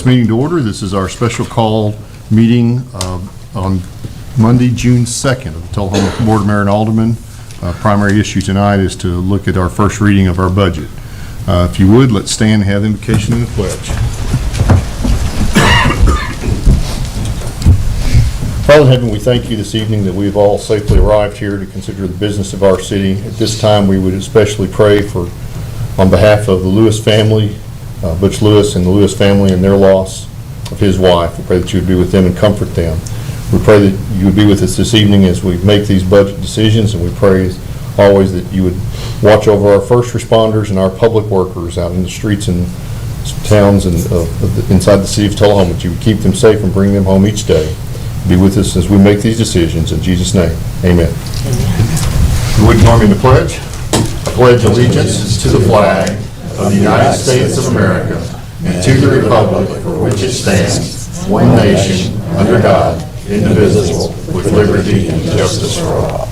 this meeting to order. This is our special call meeting on Monday, June 2nd of the Tullahoma Board of Mayor and Aldermen. Primary issue tonight is to look at our first reading of our budget. If you would, let's stand and have the invocation and the pledge. Father in heaven, we thank you this evening that we've all safely arrived here to consider the business of our city. At this time, we would especially pray on behalf of the Lewis family, Butch Lewis and the Lewis family and their loss of his wife. We pray that you would be with them and comfort them. We pray that you would be with us this evening as we make these budget decisions, and we pray always that you would watch over our first responders and our public workers out in the streets and towns and inside the city of Tullahoma, that you would keep them safe and bring them home each day. Be with us as we make these decisions. In Jesus' name, amen. You would join me in the pledge? I pledge allegiance to the flag of the United States of America and to the republic for which it stands, one nation, under God, indivisible, with liberty and justice for all.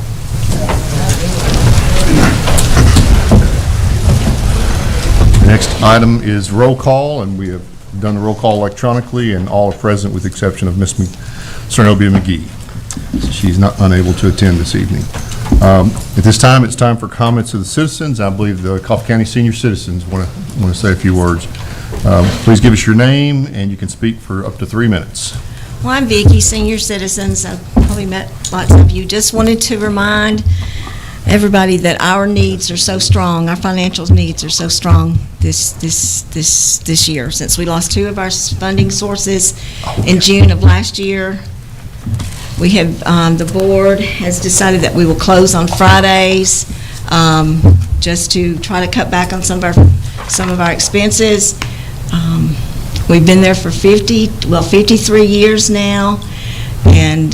The next item is roll call, and we have done the roll call electronically, and all are present with the exception of Ms. Tullahoma McGee. She's unable to attend this evening. At this time, it's time for comments of the citizens. I believe the Coffee County senior citizens want to say a few words. Please give us your name, and you can speak for up to 3 minutes. Well, I'm Vicki, senior citizens. I've probably met lots of you. Just wanted to remind everybody that our needs are so strong, our financial needs are so strong this year. Since we lost 2 of our funding sources in June of last year, we have, the board has decided that we will close on Fridays just to try to cut back on some of our expenses. We've been there for 53 years now, and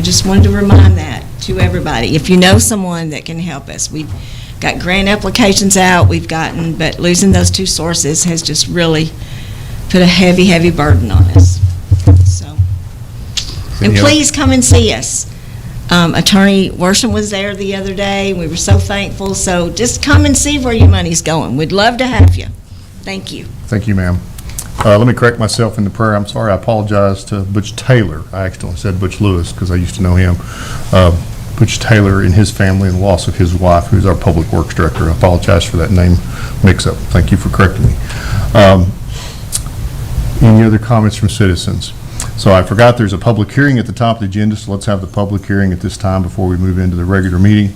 just wanted to remind that to everybody. If you know someone that can help us, we've got grant applications out, but losing those 2 sources has just really put a heavy burden on us. So, and please come and see us. Attorney Worsham was there the other day. We were so thankful. So just come and see where your money's going. We'd love to have you. Thank you. Thank you, ma'am. Let me correct myself in the prayer. I'm sorry. I apologize to Butch Taylor. I accidentally said Butch Lewis because I used to know him. Butch Taylor and his family and the loss of his wife, who's our public works director. I apologize for that name mix-up. Thank you for correcting me. Any other comments from citizens? So I forgot there's a public hearing at the top of the agenda, so let's have the public hearing at this time before we move into the regular meeting.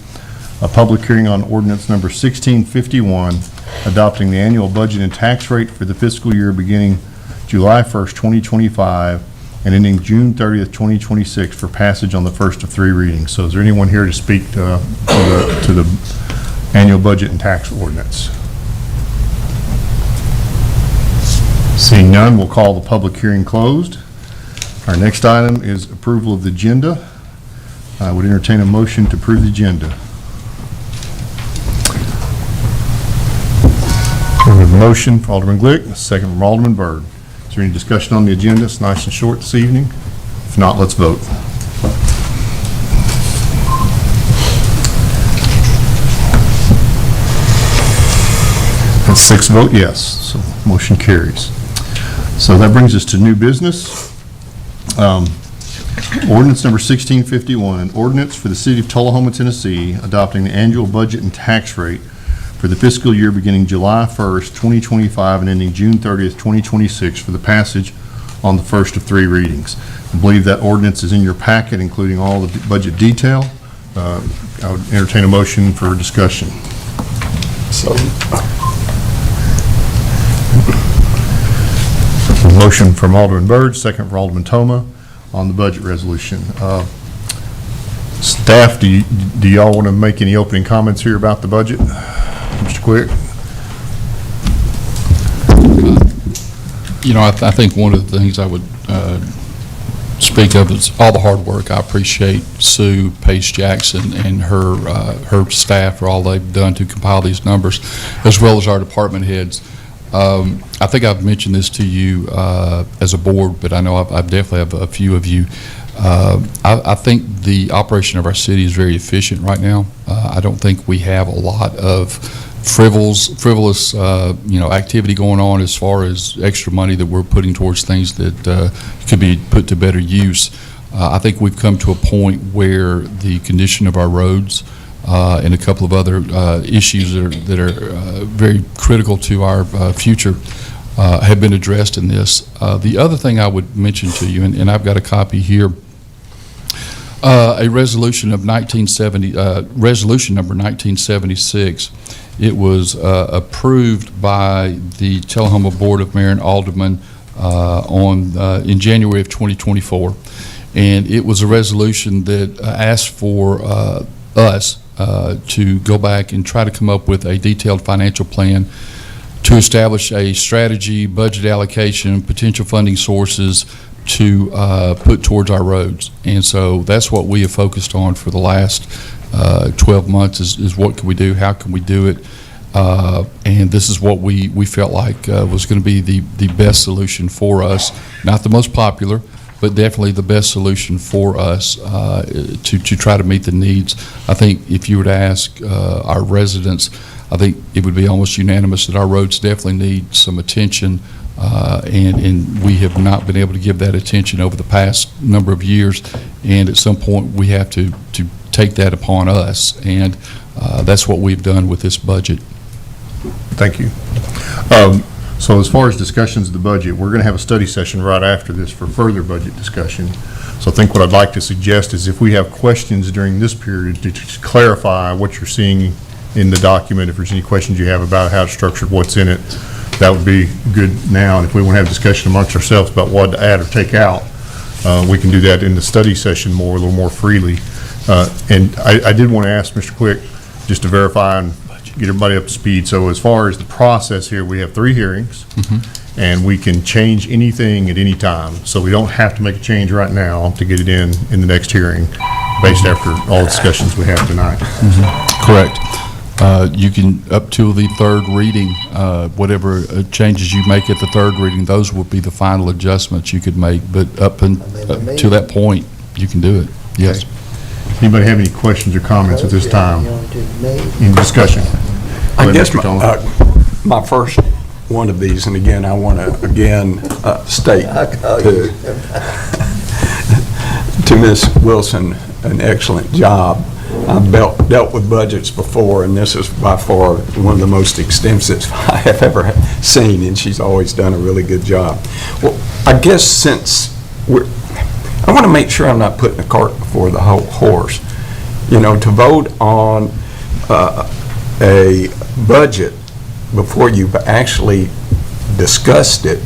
A public hearing on ordinance number 1651, adopting the annual budget and tax rate for the fiscal year beginning July 1st, 2025, and ending June 30th, 2026 for passage on the first of 3 readings. So is there anyone here to speak to the annual budget and tax ordinance? Seeing none, we'll call the public hearing closed. Our next item is approval of the agenda. I would entertain a motion to approve the agenda. We have a motion from Alderman Glick, a second from Alderman Byrd. Is there any discussion on the agenda? It's nice and short this evening. If not, let's vote. That's 6 vote yes, so motion carries. So that brings us to new business. Ordinance number 1651, an ordinance for the city of Tullahoma, Tennessee, adopting the annual budget and tax rate for the fiscal year beginning July 1st, 2025 and ending June 30th, 2026 for the passage on the first of 3 readings. I believe that ordinance is in your packet, including all the budget detail. I would entertain a motion for discussion. So, motion from Alderman Byrd, second from Alderman Thoma on the budget resolution. Staff, do y'all want to make any opening comments here about the budget? Mr. Quick? I think one of the things I would speak of is all the hard work. I appreciate Sue Pace Jackson and her staff for all they've done to compile these numbers, as well as our department heads. I think I've mentioned this to you as a board, but I know I definitely have a few of you. I think the operation of our city is very efficient right now. I don't think we have a lot of frivolous, activity going on as far as extra money that we're putting towards things that could be put to better use. I think we've come to a point where the condition of our roads and a couple of other issues that are very critical to our future have been addressed in this. The other thing I would mention to you, and I've got a copy here, a resolution of resolution number 1976. It was approved by the Tullahoma Board of Mayor and Aldermen in January of 2024. And it was a resolution that asked for us to go back and try to come up with a detailed financial plan to establish a strategy, budget allocation, potential funding sources to put towards our roads. And so that's what we have focused on for the last 12 months is what can we do, how can we do it, and this is what we felt like was going to be the best solution for us, not the most popular, but definitely the best solution for us to try to meet the needs. I think if you were to ask our residents, I think it would be almost unanimous that our roads definitely need some attention, and we have not been able to give that attention over the past number of years, and at some point we have to take that upon us, and that's what we've done with this budget. Thank you. So as far as discussions of the budget, we're going to have a study session right after this for further budget discussion. So I think what I'd like to suggest is if we have questions during this period to clarify what you're seeing in the document, if there's any questions you have about how it's structured, what's in it, that would be good now. And if we want to have a discussion amongst ourselves about what to add or take out, we can do that in the study session a little more freely. And I did want to ask Mr. Quick just to verify and get everybody up to speed. So as far as the process here, we have 3 hearings, and we can change anything at any time. So we don't have to make a change right now to get it in the next hearing based after all the discussions we have tonight. Correct. You can, up to the 3rd reading, whatever changes you make at the 3rd reading, those will be the final adjustments you could make. But up to that point, you can do it. Yes. Okay. Anybody have any questions or comments at this time in discussion? I guess my first one of these, and again, I want to state to Ms. Wilson, an excellent job. I've dealt with budgets before, and this is by far one of the most extensive I have ever seen, and she's always done a really good job. Well, I guess since I want to make sure I'm not putting the cart before the horse. You know, to vote on a budget before you've actually discussed it,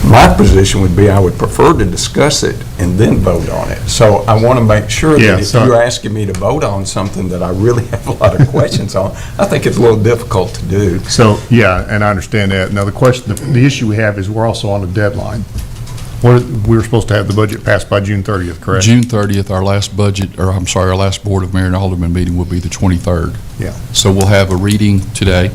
my position would be I would prefer to discuss it and then vote on it. So I want to make sure that if you're asking me to vote on something that I really have a lot of questions on, I think it's a little difficult to do. So, yeah, and I understand that. Now, the issue we have is we're also on a deadline. We're supposed to have the budget passed by June 30th, correct? June 30th, our last Board of Mayor and Alderman meeting will be the 23rd. Yeah. So we'll have a reading today.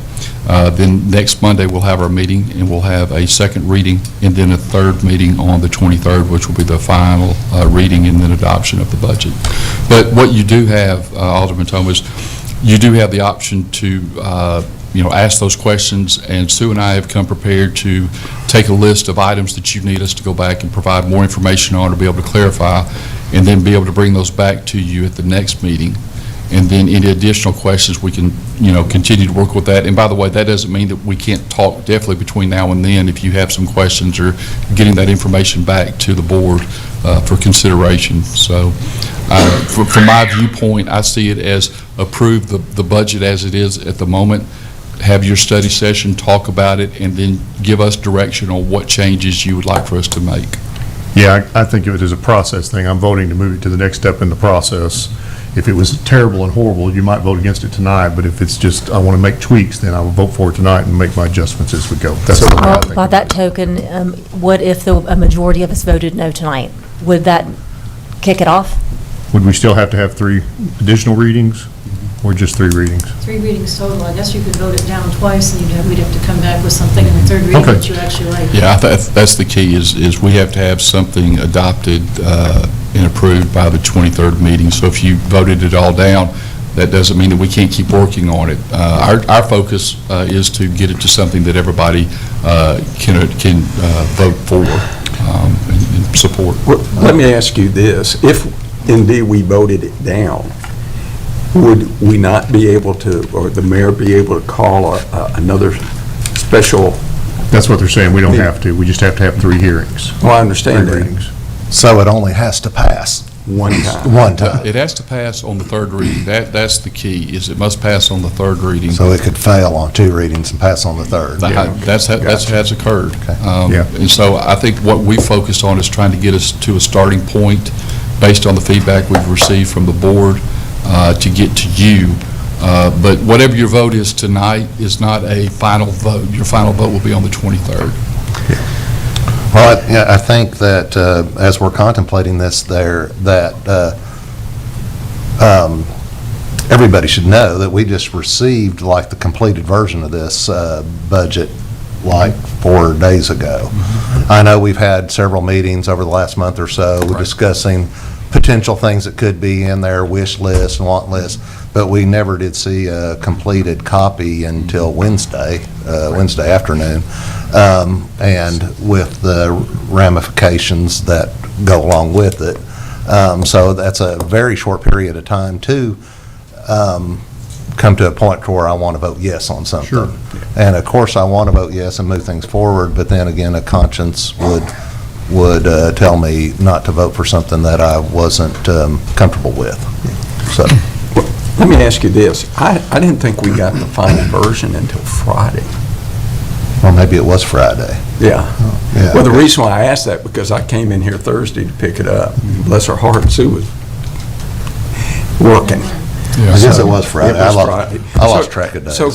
Then next Monday, we'll have our meeting, and we'll have a 2nd reading, and then a 3rd meeting on the 23rd, which will be the final reading and then adoption of the budget. But what you do have, Alderman Thomas, you do have the option to ask those questions, and Sue and I have come prepared to take a list of items that you need us to go back and provide more information on, to be able to clarify, and then be able to bring those back to you at the next meeting. And then any additional questions, we can, continue to work with that. And by the way, that doesn't mean that we can't talk definitely between now and then if you have some questions or getting that information back to the board for consideration. So from my viewpoint, I see it as approve the budget as it is at the moment, have your study session, talk about it, and then give us direction on what changes you would like for us to make. Yeah, I think of it as a process thing. I'm voting to move it to the next step in the process. If it was terrible and horrible, you might vote against it tonight, but if it's just, I want to make tweaks, then I will vote for it tonight and make my adjustments as we go. That's the way I think By of that it. token, what if a majority of us voted no tonight? Would that kick it off? Would we still have to have 3 additional readings, or just 3 readings? 3 readings total. I guess you could vote it down twice, and we'd have to come back with something in the 3rd reading Okay. that you actually like. Yeah, that's the key, is we have to have something adopted and approved by the 23rd meeting. So if you voted it all down, that doesn't mean that we can't keep working on it. Our focus is to get it to something that everybody can vote for and support. Well, let me ask you this. If indeed we voted it down, would we not be able to, or the mayor be able to call another special? That's what they're saying, we don't have to, we just have to have 3 hearings. Well, I understand Three that. readings. So it only has to pass One time. one time. It has to pass on the third reading. That's the key, is it must pass on the third reading. So it could fail on 2 readings and pass on the third. That's how it's occurred. Yeah. And so I think what we focused on is trying to get us to a starting point based on the feedback we've received from the board to get to you. But whatever your vote is tonight is not a final vote. Your final vote will be on the 23rd. Well, I think that as we're contemplating this everybody should know that we just received like the completed version of this budget like 4 days ago. I know we've had several meetings over the last month or so discussing potential things that could be in there, wish list and want list, but we never did see a completed copy until Wednesday afternoon, and with the ramifications that go along with it. So that's a very short period of time to come to a point where I want to vote yes on something. Sure. And of course, I want to vote yes and move things forward, but then again, a conscience would tell me not to vote for something that I wasn't comfortable with. So, Let me ask you this. I didn't think we got the final version until Friday. or maybe it was Friday. Yeah. Yeah. Well, the reason why I asked that, because I came in here Thursday to pick it up. Bless her heart, Sue was working. I guess it was Friday. It was I Friday. lost track of days. So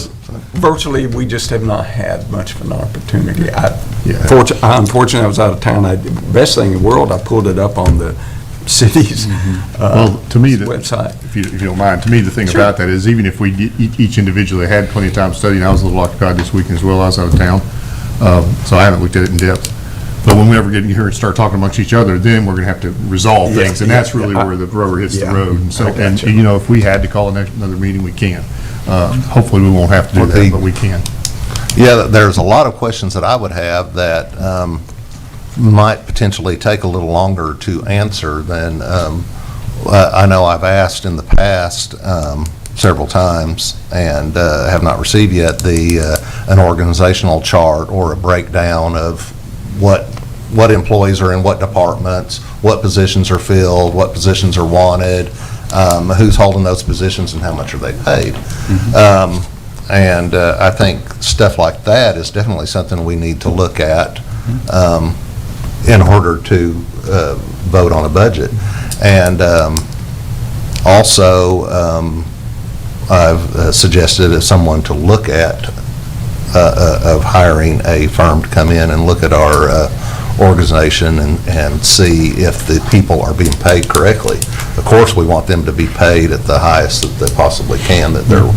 virtually, we just have not had much of an opportunity. Yeah. Unfortunately, I was out of town. The best thing in the world, I pulled it up on the city's Well, to me, website. if you don't mind, to me, the thing about that is even if we each individually had plenty of time studying, I was a little occupied this weekend as well. I was out of town, so I haven't looked at it in depth. But when we ever get in here and start talking amongst each other, then we're going to have to resolve things, and that's really where the rubber hits the road. And so, and you know, if we had to call another meeting, we can. Hopefully, we won't have to do that, but we can. Yeah, there's a lot of questions that I would have that might potentially take a little longer to answer than, I know I've asked in the past several times and have not received yet an organizational chart or a breakdown of what employees are in what departments, what positions are filled, what positions are wanted, who's holding those positions and how much are they paid. And I think stuff like that is definitely something we need to look at in order to vote on a budget. And also, I've suggested as someone to look at of hiring a firm to come in and look at our organization and see if the people are being paid correctly. Of course, we want them to be paid at the highest that they possibly can, that they're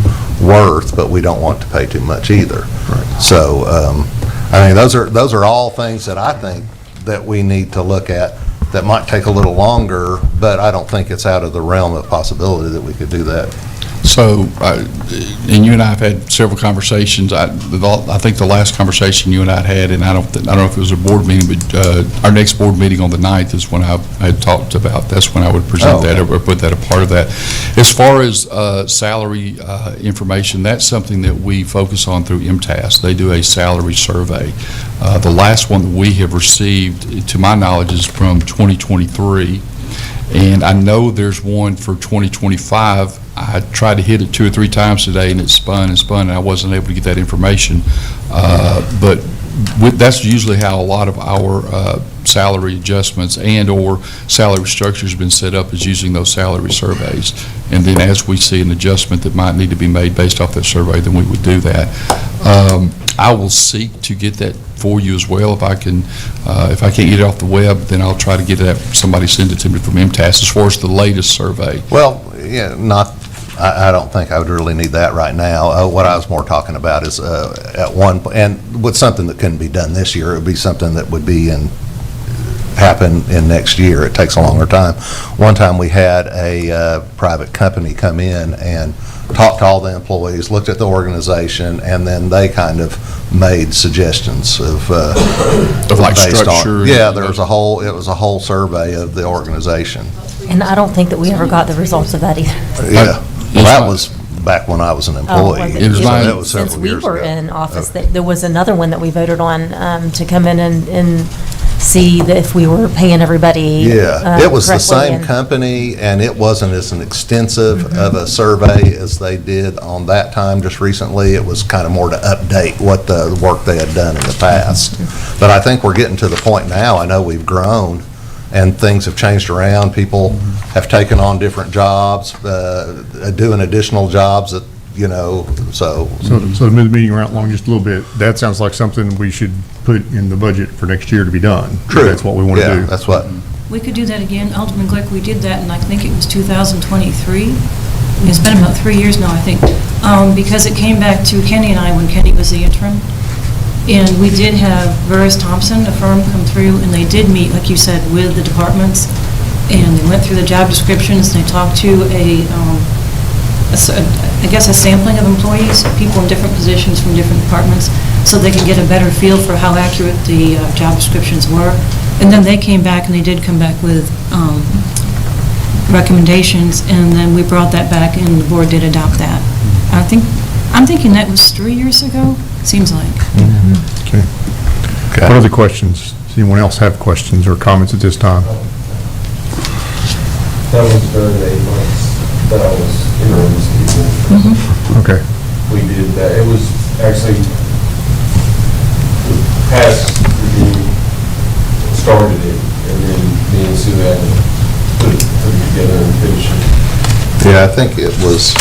worth, but we don't want to pay too much either. Right. So, I mean, those are all things that I think that we need to look at that might take a little longer, but I don't think it's out of the realm of possibility that we could do that. So, and you and I have had several conversations. I think the last conversation you and I had, and I don't know if it was a board meeting, but our next board meeting on the 9th is when I had talked about, that's when I would present that or put that a part of that. As far as salary information, that's something that we focus on through MTAS. They do a salary survey. The last one that we have received, to my knowledge, is from 2023. And I know there's one for 2025. I tried to hit it 2 or 3 times today, and it spun and spun, and I wasn't able to get that information. But that's usually how a lot of our salary adjustments and/or salary structures have been set up, is using those salary surveys. And then as we see an adjustment that might need to be made based off that survey, then we would do that. I will seek to get that for you as well. If I can't get it off the web, then I'll try to get that, somebody send it to me from MTAS as far as the latest survey. Well, yeah, I don't think I would really need that right now. What I was more talking about is at one, and with something that couldn't be done this year, it would be something that would be in happen in next year. It takes a longer time. One time we had a private company come in and talked to all the employees, looked at the organization, and then they kind of made suggestions of like based on- structure. Yeah, it was a whole survey of the organization. And I don't think that we ever got the results of that either. Yeah, well, that was back when I was an employee. was it? It was So mine- that was Since several we years were ago. in office, Okay. there was another one that we voted on to come in and see that if we were paying everybody Yeah, it was the correctly same and- company, and it wasn't as an extensive of a survey as they did on that time just recently. It was kind of more to update what the work they had done in the past. But I think we're getting to the point now, I know we've grown, and things have changed around. People have taken on different jobs, doing additional jobs that, you know, so. So to move the meeting around along just a little bit, that sounds like something we should put in the budget for next year to be done. True. That's what we want to Yeah, do. that's what, We could do that again. Alderman Glick, we did that, and I think it was 2023. It's been about 3 years now, I think, because it came back to Kenny and I when Kenny was the interim. And we did have Burris Thompson, a firm, come through, and they did meet, like you said, with the departments. And they went through the job descriptions, and they talked to I guess, a sampling of employees, people in different positions from different departments, so they could get a better feel for how accurate the job descriptions were. And then they came back, and they did come back with recommendations, and then we brought that back, and the board did adopt that. I'm thinking that was 3 years ago, seems like. Okay. What other questions? Does anyone else have questions or comments at this time? That was during the 8 months that I was interim people. Okay. We did that. It was actually past review started it, and then me and Sue had to put it together and finish it. yeah, I think it was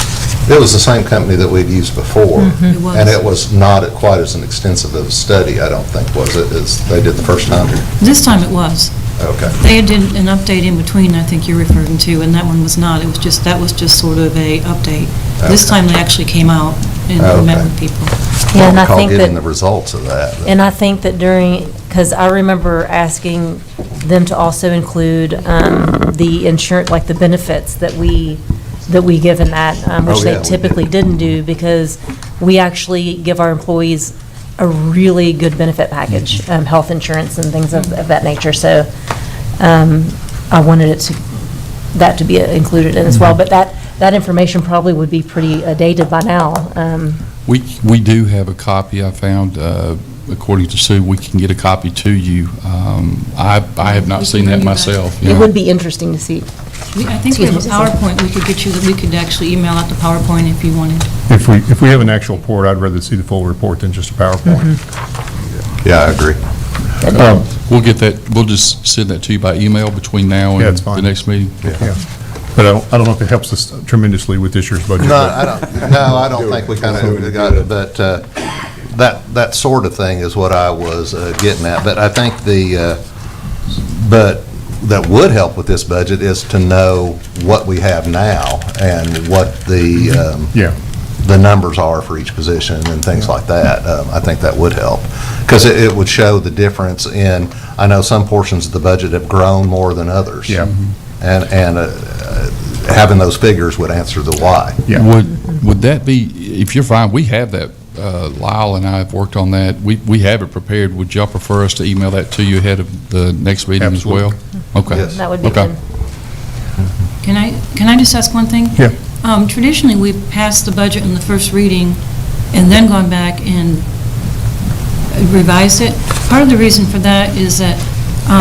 the same company that we'd used before. It was. And it was not quite as an extensive of a study, I don't think, was it, as they did the first time? This time it was. Okay. They did an update in between, I think you're referring to, and that one was not. That was just sort of a update. This Okay. time they actually came out and met Okay. with people. Yeah, and I Recall think getting the that, results of that. and I think that because I remember asking them to also include the insurance, like the benefits that we give in that, which Oh, they yeah, we typically did. didn't do, because we actually give our employees a really good benefit package, health insurance and things of that nature. So I wanted that to be included in as well. But that information probably would be pretty dated by now. We do have a copy, I found, according to Sue, we can get a copy to you. I have not We seen can that do that. myself. It would be interesting to see. I think we have a PowerPoint we could get you, that we could actually email out the PowerPoint if you wanted. If we have an actual report, I'd rather see the full report than just a PowerPoint. Yeah, I agree. We'll get that, we'll just send that to you by email between now Yeah, and it's fine. the next meeting. Yeah. But I don't know if it helps us tremendously with this year's budget. No, but- I don't think we kind of got it, but that sort of thing is what I was getting at. But I think but that would help with this budget is to know what we have now and what Yeah. the numbers are for each position and things like that. I think that would help, because it would show the difference in, I know some portions of the budget have grown more than others. Yeah. And having those figures would answer the why. Yeah. Would that be, if you're fine, we have that, Lyle and I have worked on that. We have it prepared. Would y'all prefer us to email that to you ahead of the next meeting as well? Okay. Yes. That would be Okay. good. Can I just ask one thing? Yeah. Traditionally, we've passed the budget in the first reading and then gone back and revised it. Part of the reason for that is that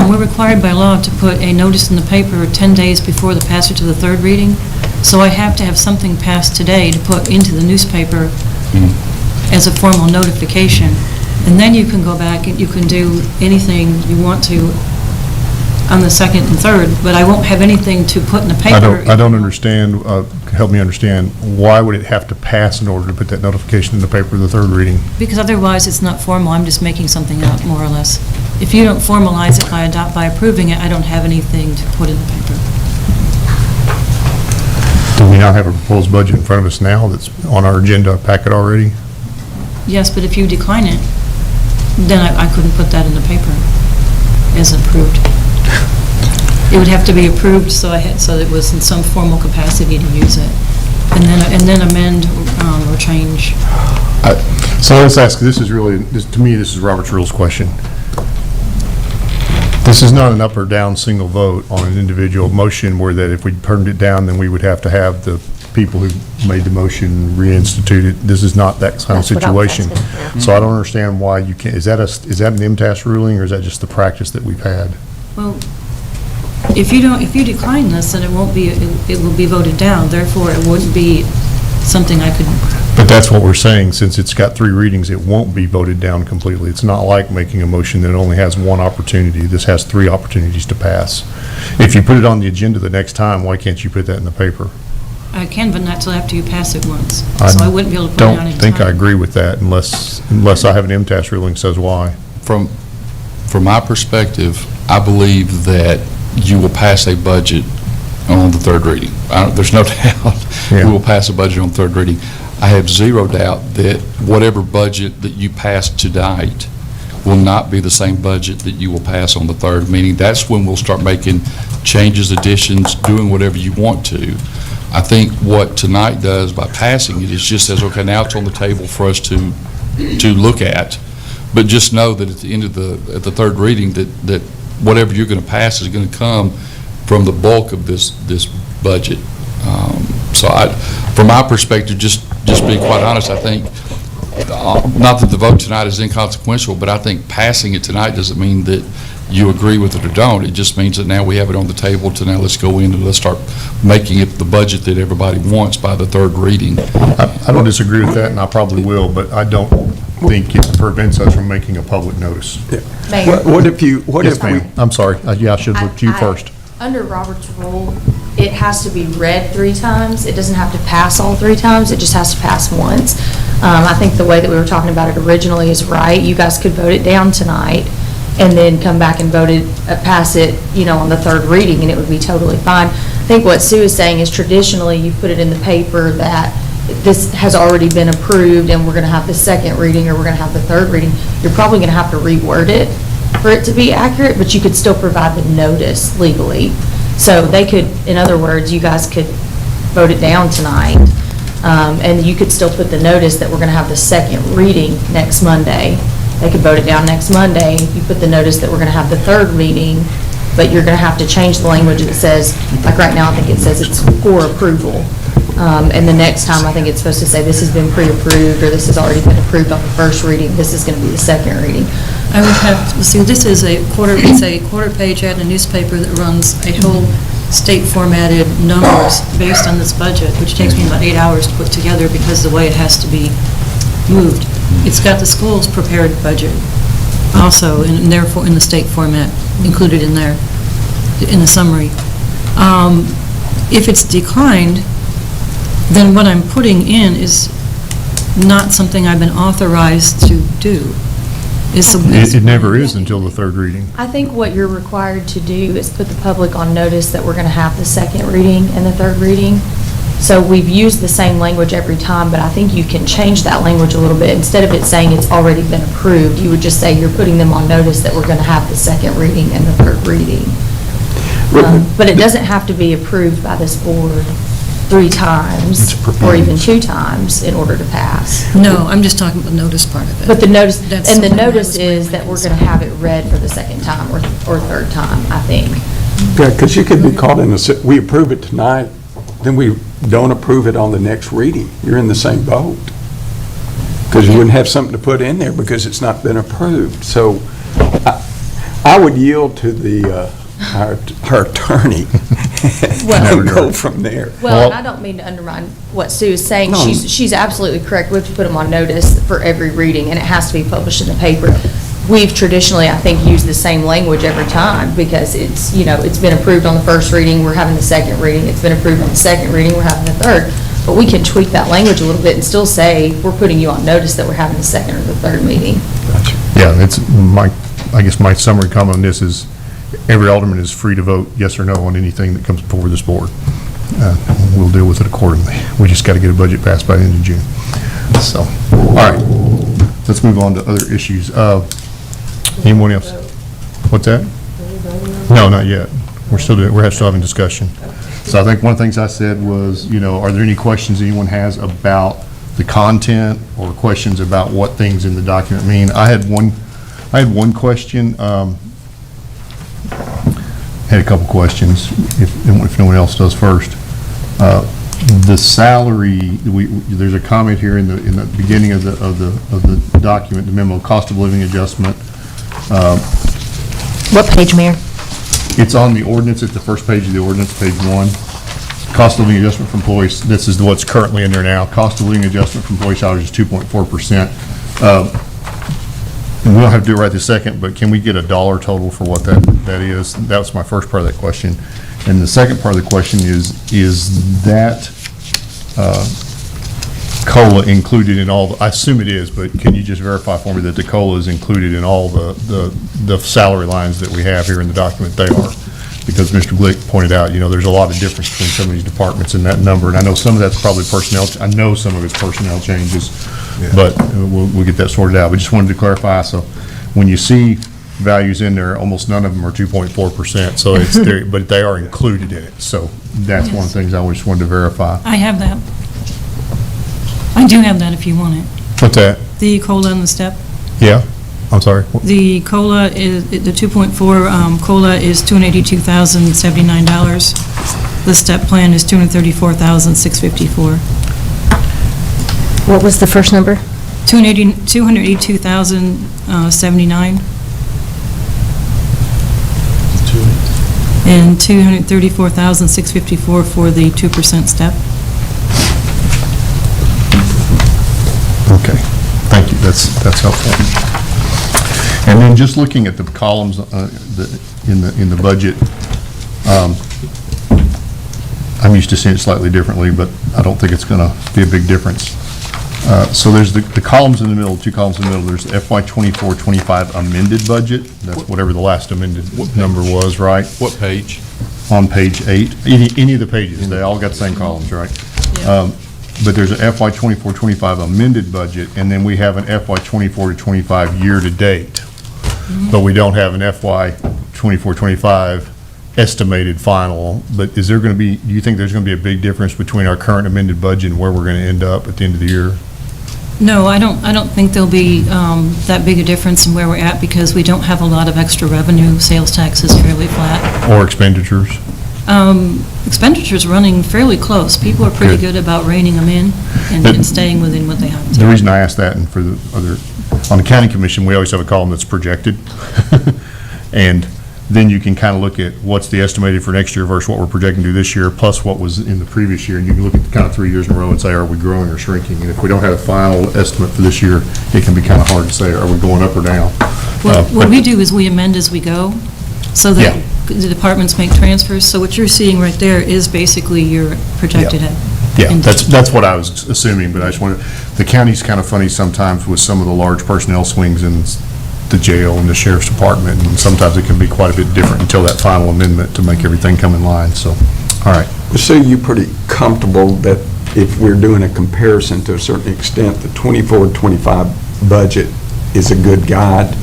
we're required by law to put a notice in the paper 10 days before the passage of the third reading. So I have to have something passed today to put into the newspaper as a formal notification. And then you can go back and you can do anything you want to on the second and third, but I won't have anything to put in the paper. I don't understand, help me understand, why would it have to pass in order to put that notification in the paper, the third reading? Because otherwise, it's not formal, I'm just making something up, more or less. If you don't formalize it by approving it, I don't have anything to put in the paper. Do we not have a proposed budget in front of us now that's on our agenda packet already? Yes, but if you decline it, then I couldn't put that in the paper as approved. it would have to be approved, so it was in some formal capacity to use it, and then amend or change. So let's ask, to me, this is Robert's Rules question. This is not an up or down single vote on an individual motion where that if we turned it down, then we would have to have the people who made the motion reinstituted. This is not that kind of That's what I was situation. asking, yeah. So I don't understand why you can't, is that an MTS ruling, or is that just the practice that we've had? Well, if you decline this, then it will be voted down, therefore it wouldn't be something I could. But that's what we're saying, since it's got 3 readings, it won't be voted down completely. It's not like making a motion that only has 1 opportunity. This has 3 opportunities to pass. If you put it on the agenda the next time, why can't you put that in the paper? I can, but not till after you pass it once, so I wouldn't be able to put it on in time. Don't think I agree with that unless I have an MTS ruling says why. From my perspective, I believe that you will pass a budget on the 3rd reading. There's no doubt Yeah. we will pass a budget on 3rd reading. I have zero doubt that whatever budget that you pass tonight will not be the same budget that you will pass on the 3rd, meaning that's when we'll start making changes, additions, doing whatever you want to. I think what tonight does by passing it is just says, okay, now it's on the table for us to look at, but just know that at the end of at the 3rd reading, that whatever you're going to pass is going to come from the bulk of this budget. So from my perspective, just being quite honest, I think, not that the vote tonight is inconsequential, but I think passing it tonight doesn't mean that you agree with it or don't. It just means that now we have it on the table to now let's go in and let's start making it the budget that everybody wants by the 3rd reading. I don't disagree with that, and I probably will, but I don't think it prevents us from making a public notice. Mayor. What if you, Yes, ma'am. I'm sorry. I should look to you first. Under Robert's rule, it has to be read 3 times. It doesn't have to pass all 3 times. It just has to pass once. I think the way that we were talking about it originally is right. You guys could vote it down tonight and then come back and pass it, on the 3rd reading, and it would be totally fine. I think what Sue is saying is traditionally you put it in the paper that this has already been approved and we're going to have the 2nd reading or we're going to have the 3rd reading. You're probably going to have to reword it for it to be accurate, but you could still provide the notice legally. So they could, in other words, you guys could vote it down tonight, and you could still put the notice that we're going to have the 2nd reading next Monday. They could vote it down next Monday. You put the notice that we're going to have the 3rd reading, but you're going to have to change the language that says, like right now, I think it says it's for approval. And the next time, I think it's supposed to say this has been pre-approved, or this has already been approved on the 1st reading, this is going to be the 2nd reading. I would have, see, this is it's a quarter-page ad in a newspaper that runs a whole state formatted numbers based on this budget, which takes me about 8 hours to put together because of the way it has to be moved. It's got the school's prepared budget also, and therefore in the state format included in there, in the summary. If it's declined, then what I'm putting in is not something I've been authorized to do. It never is until the 3rd reading. I think what you're required to do is put the public on notice that we're going to have the 2nd reading and the 3rd reading. So we've used the same language every time, but I think you can change that language a little bit. Instead of it saying it's already been approved, you would just say you're putting them on notice that we're going to have the 2nd reading and the 3rd reading. But it doesn't have to be approved by this board 3 times or even 2 times in order to pass. No, I'm just talking about the notice part of it. But the notice, That's and the something I notice was is that we're going to have it read for the 2nd time or 3rd time, I think. Yeah, because you could be caught in we approve it tonight, then we don't approve it on the next reading. You're in the same boat. Because you wouldn't have something to put in there because it's not been approved. So I would yield to our attorney and go from there. Well, and I don't mean to undermine what Sue is saying. No. She's absolutely correct. We have to put them on notice for every reading, and it has to be published in the paper. We've traditionally, I think, used the same language every time because it's been approved on the 1st reading, we're having the 2nd reading. It's been approved on the 2nd reading, we're having the 3rd. But we can tweak that language a little bit and still say, we're putting you on notice that we're having the 2nd or the 3rd meeting. Yeah, I guess my summary comment on this is every alderman is free to vote yes or no on anything that comes before this board. We'll deal with it accordingly. We just got to get a budget passed by the end of June. So, all right, let's move on to other issues. Anyone else? What's that? No, not yet. we're still having discussion. So I think one of the things I said was, are there any questions anyone has about the content or questions about what things in the document mean? I had one question, had a couple questions, if no one else does first. The salary, there's a comment here in the beginning of the document, the memo, cost of living adjustment. What page, Mayor? It's on the ordinance, at the first page of the ordinance, page 1. Cost of living adjustment for employees, this is what's currently in there now. Cost of living adjustment for employee salaries is 2.4%. We don't have to do it right this second, but can we get a dollar total for what that is? That was my first part of that question. And the second part of the question is that COLA included in all, I assume it is, but can you just verify for me that the COLA is included in all the salary lines that we have here in the document? They are. Because Mr. Glick pointed out, there's a lot of difference between some of these departments in that number. And I know some of that's probably personnel, I know some of it's personnel changes, but we'll get that sorted out. We just wanted to clarify, so when you see values in there, almost none of them are 2.4%, so it's there, but they are included in it. So that's one of the things I just wanted to verify. I have that. I do have that if you want it. What's that? The COLA and the step. Yeah? I'm sorry? The COLA is, the 2.4 COLA is $282,079. The step plan is $234,654. What was the first number? $282,079. And $234,654 for the 2% step. Okay, thank you, that's helpful. And then just looking at the columns in the budget, I'm used to seeing it slightly differently, but I don't think it's going to be a big difference. So there's the columns in the middle, 2 columns in the middle. There's the FY24-25 amended budget. That's whatever the last amended number was, right? What page? On page 8. Any of the pages, they all got the same columns, right? Yeah. But there's an FY24-25 amended budget, and then we have an FY24-25 year-to-date. But we don't have an FY24-25 estimated final. But is there going to be, do you think there's going to be a big difference between our current amended budget and where we're going to end up at the end of the year? No, I don't think there'll be that big a difference in where we're at because we don't have a lot of extra revenue. Sales tax is fairly flat. Or expenditures? Expenditures running fairly close. People are pretty good about reining them in and staying within what they have to. The reason I asked that, and for the other, on the county commission, we always have a column that's projected. And then you can kind of look at what's the estimated for next year versus what we're projecting to do this year, plus what was in the previous year. And you can look at kind of 3 years in a row and say, are we growing or shrinking? And if we don't have a final estimate for this year, it can be kind of hard to say, are we going up or down? What we do is we amend as we go, so that the departments make transfers. So what you're seeing right there is basically your projected head. Yeah, that's what I was assuming, but I just wanted, the county's kind of funny sometimes with some of the large personnel swings in the jail and the sheriff's department, and sometimes it can be quite a bit different until that final amendment to make everything come in line, so, all right. So you're pretty comfortable that if we're doing a comparison to a certain extent, the 24-25 budget is a good guide?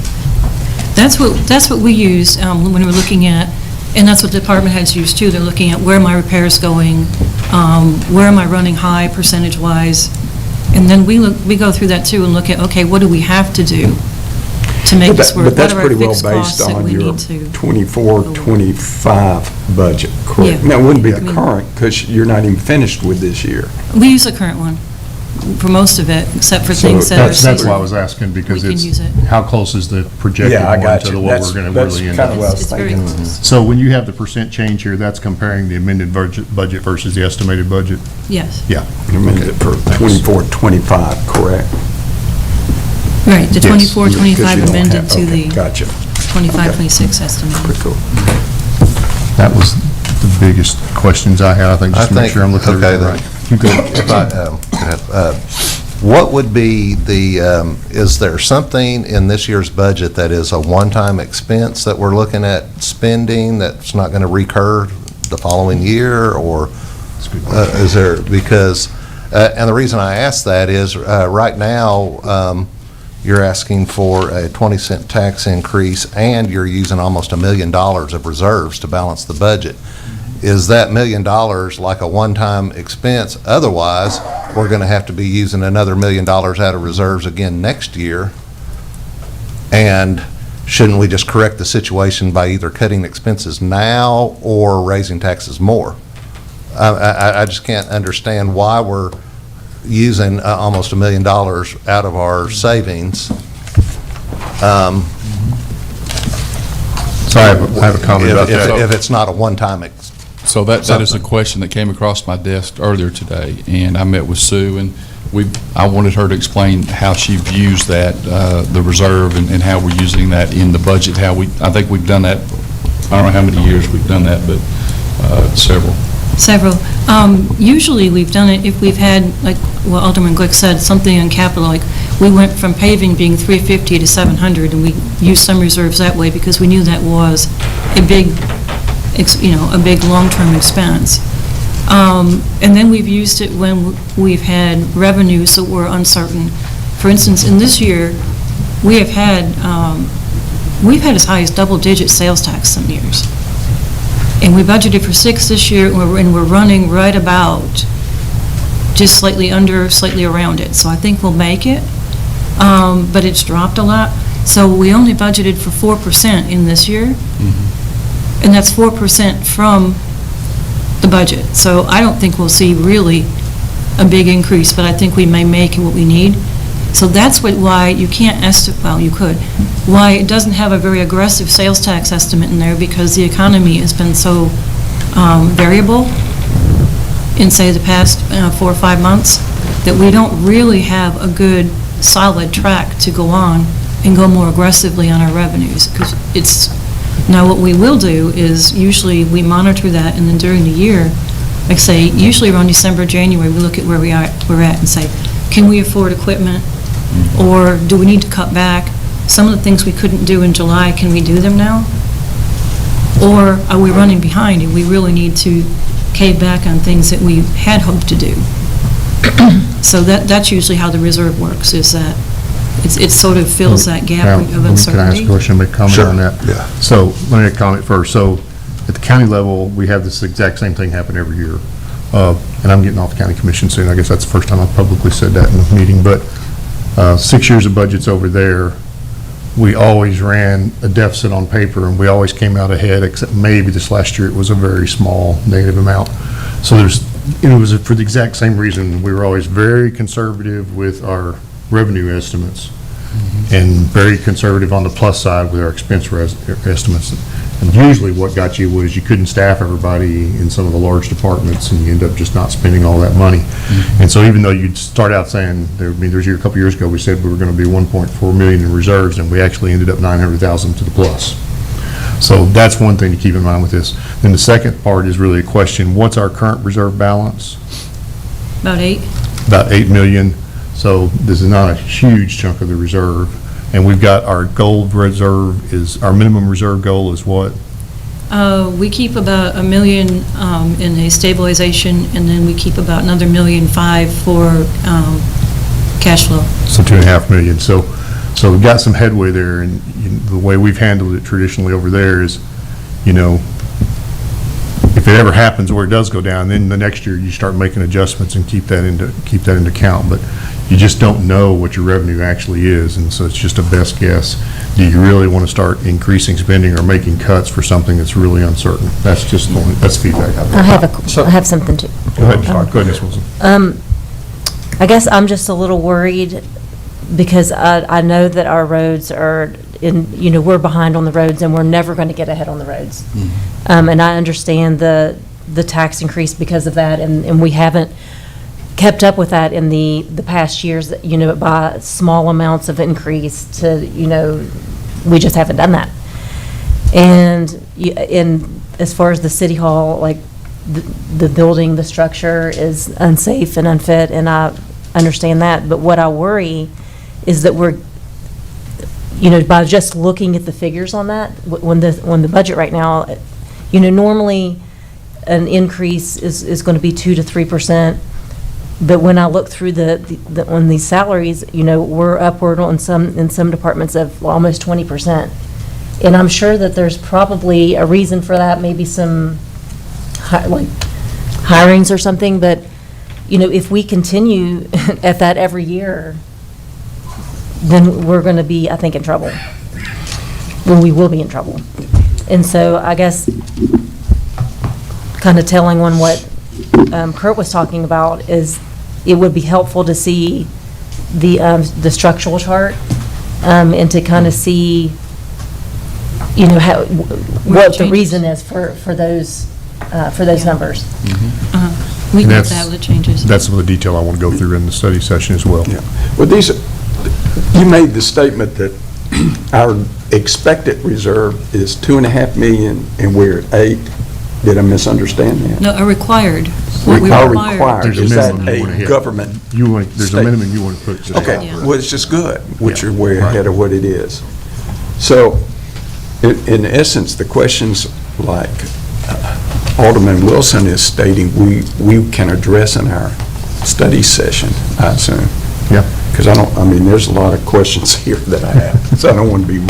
That's what we use when we're looking at, and that's what department heads use too. They're looking at where are my repairs going, where am I running high percentage-wise, and then we go through that too and look at, okay, what do we have to do to make this work? But that's what are our pretty well fixed based costs that on we your need to? 24-25 budget, correct? Yeah. Now, it wouldn't be Yeah. the current, because you're not even finished with this year. We use the current one for most of it, except for So things that are That's seasonal. why I was asking, because We can use it's, it. how close is the projected Yeah, I one got to you. what we're going to really end That's kind of up? what I was It's very thinking. close. So when you have the percent change here, that's comparing the amended budget versus the estimated budget? Yes. Yeah. You amended it for 24-25, correct? Right, the Yes. 24-25 Because you don't amended have- to okay, the Gotcha. 25-26 estimate. Pretty cool. That was the biggest questions I had, I think, just to make sure I'm looking at everything right. You go. If I, could have, what would be the, is there something in this year's budget that is a one-time expense that we're looking at spending that's not going to recur the following year, or is there, because, and the reason I ask that is right now, you're asking for a 20-cent tax increase, and you're using almost $1 million of reserves to balance the budget. Is that $1 million like a one-time expense? Otherwise, we're going to have to be using another $1 million out of reserves again next year. And shouldn't we just correct the situation by either cutting expenses now or raising taxes more? I just can't understand why we're using almost $1 million out of our savings. So I have a comment about that. If it's not a one-time So that is a question that came across my desk earlier today, and I met with Sue, and I wanted her to explain how she views that, the reserve, and how we're using that in the budget, I think we've done that, I don't know how many years we've done that, but several. Several. Usually, we've done it if we've had, like what Alderman Glick said, something on capital, like we went from paving being 350 to 700, and we used some reserves that way because we knew that was a big, a big long-term expense. And then we've used it when we've had revenues that were uncertain. For instance, in this year, we've had as high as double-digit sales tax some years. And we budgeted for 6 this year, and we're running right about just slightly under, slightly around it. So I think we'll make it, but it's dropped a lot. So we only budgeted for 4% in this year, and that's 4% from the budget. So I don't think we'll see really a big increase, but I think we may make what we need. So that's why you can't estimate, well, you could, why it doesn't have a very aggressive sales tax estimate in there, because the economy has been so variable in, say, the past 4 or 5 months, that we don't really have a good, solid track to go on and go more aggressively on our revenues. Because now what we will do is usually we monitor that, and then during the year, like say, usually around December, January, we look at where we're at and say, can we afford equipment? Or do we need to cut back? Some of the things we couldn't do in July, can we do them now? Or are we running behind and we really need to cave back on things that we had hoped to do? So that's usually how the reserve works, is that it sort of fills that gap of uncertainty. Can I ask a question, make a comment on that? Yeah. So let me make a comment first. So at the county level, we have this exact same thing happen every year. And I'm getting off the county commission soon. I guess that's the first time I've publicly said that in a meeting. But 6 years of budgets over there, we always ran a deficit on paper, and we always came out ahead, except maybe this last year it was a very small negative amount. So it was for the exact same reason. We were always very conservative with our revenue estimates, and very conservative on the plus side with our expense estimates. And usually what got you was you couldn't staff everybody in some of the large departments, and you end up just not spending all that money. And so even though you'd start out saying, there's a couple years ago, we said we were going to be 1.4 million in reserves, and we actually ended up 900,000 to the plus. So that's one thing to keep in mind with this. Then the second part is really a question, what's our current reserve balance? About 8. About 8 million. So this is not a huge chunk of the reserve. And we've got our gold reserve our minimum reserve goal is what? We keep about $1 million in a stabilization, and then we keep about another $1.5 million for cash flow. So 2.5 million. So we've got some headway there, and the way we've handled it traditionally over there is, if it ever happens where it does go down, then the next year you start making adjustments and keep that into account. But you just don't know what your revenue actually is, and so it's just a best guess. Do you really want to start increasing spending or making cuts for something that's really uncertain? That's feedback. I have something too. Go ahead, Ms. Wilson. I guess I'm just a little worried because I know that our roads are we're behind on the roads, and we're never going to get ahead on the roads. And I understand the tax increase because of that, and we haven't kept up with that in the past years, by small amounts of increase to, we just haven't done that. And as far as the city hall, like the building, the structure is unsafe and unfit, and I understand that. But what I worry is that we're, by just looking at the figures on that, when the budget right now, normally an increase is going to be 2 to 3%. But when I look through on these salaries, we're upward in some departments of almost 20%. And I'm sure that there's probably a reason for that, maybe some hirings or something, but, if we continue at that every year, then we're going to be, I think, in trouble. Well, we will be in trouble. And so I guess kind of telling on what Kurt was talking about is it would be helpful to see the structural chart and to kind of see, what the reason is for those numbers. We can get That's- that with the changes. That's some of the detail I want to go through in the study session as well. Yeah. Well, you made the statement that our expected reserve is 2.5 million and we're at 8. Did I misunderstand that? No, a required. What we Are require. required, There's a is that minimum you wanna a hit. government? There's a State. minimum you want to put. Okay, Yeah. well, it's just good, which Yeah, are way right. ahead of what it is. So, in essence, the questions like Alderman Wilson is stating, we can address in our study session, I assume. Yeah. Because there's a lot of questions here that I have, so I don't want to be.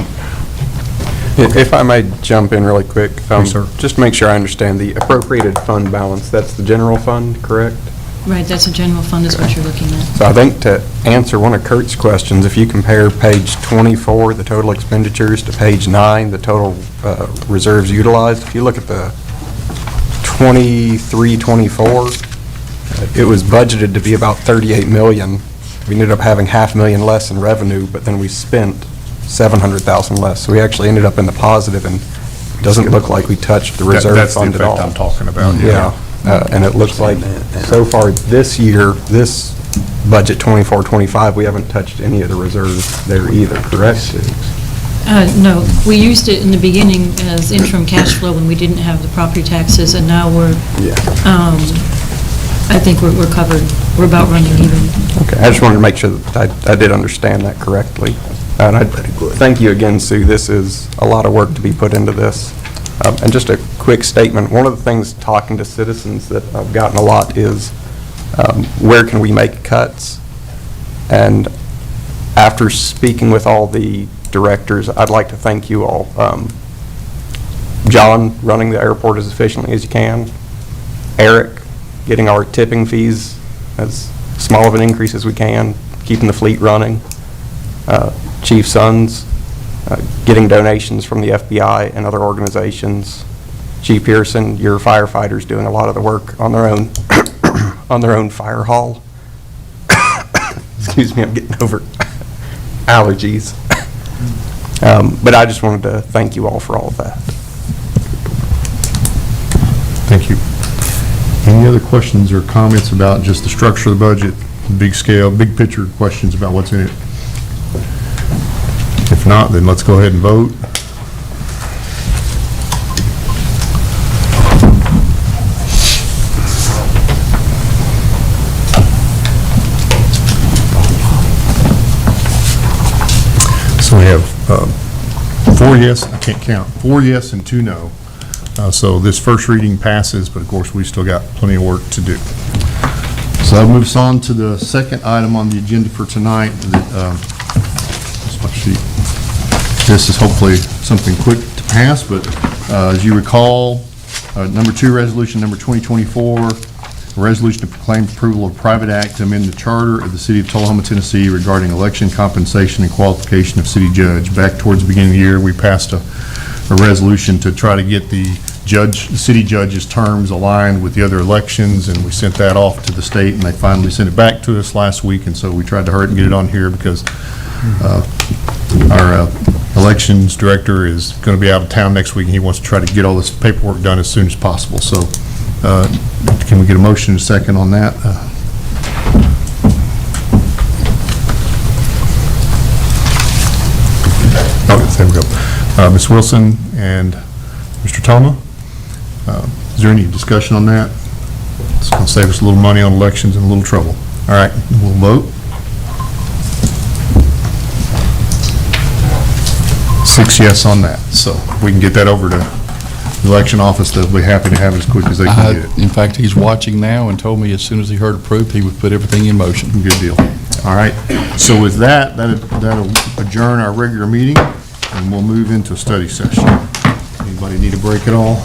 If I may jump in really quick. Please, sir. Just to make sure I understand, the appropriated fund balance, that's the general fund, correct? Right, that's a general fund is what you're looking at. So I think to answer one of Kurt's questions, if you compare page 24, the total expenditures, to page 9, the total reserves utilized, if you look at the 23-24, it was budgeted to be about 38 million. We ended up having $500,000 less in revenue, but then we spent $700,000 less. So we actually ended up in the positive, and it doesn't look like we touched the reserve That's the fund at all. effect I'm talking about. Yeah, and it looks like so far this year, this budget 24-25, we haven't touched any of the reserves there either, correct? No, we used it in the beginning as interim cash flow when we didn't have the property taxes, and now I think we're covered. We're about running even. Okay, I just wanted to make sure that I did understand that correctly. And thank you again, Sue. This is a lot of work to be put into this. And just a quick statement, one of the things talking to citizens that I've gotten a lot is where can we make cuts? And after speaking with all the directors, I'd like to thank you all. John, running the airport as efficiently as you can. Eric, getting our tipping fees as small of an increase as we can, keeping the fleet running. Chief Sons, getting donations from the FBI and other organizations. Chief Pearson, your firefighters doing a lot of the work on their own, on their own fire hall. Excuse me, I'm getting over allergies. But I just wanted to thank you all for all of that. Thank you. Any other questions or comments about just the structure of the budget, big scale, big picture questions about what's in it? If not, then let's go ahead and vote. So we have 4 yes, I can't count, 4 yes and 2 no. So this first reading passes, but of course, we still got plenty of work to do. So that moves on to the second item on the agenda for tonight. That's my sheet. This is hopefully something quick to pass, but as you recall, number 2, resolution number 2024, a resolution to proclaim approval of private act to amend the charter of the city of Tullahoma, Tennessee regarding election compensation and qualification of city judge. Back towards the beginning of the year, we passed a resolution to try to get the city judge's terms aligned with the other elections, and we sent that off to the state, and they finally sent it back to us last week, and so we tried to hurry and get it on here because our elections director is going to be out of town next week, and he wants to try to get all this paperwork done as soon as possible. So can we get a motion and a second on that? Oh, there we go. Ms. Wilson and Mr. Toma, is there any discussion on that? It's going to save us a little money on elections and a little trouble. All right, we'll vote. 6 yes on that, so we can get that over to election office, they'll be happy to have it as quick as they can get it. In fact, he's watching now and told me as soon as he heard approved, he would put everything in motion. Good deal. All right. So with that, that'll adjourn our regular meeting, and we'll move into a study session. Anybody need a break at all?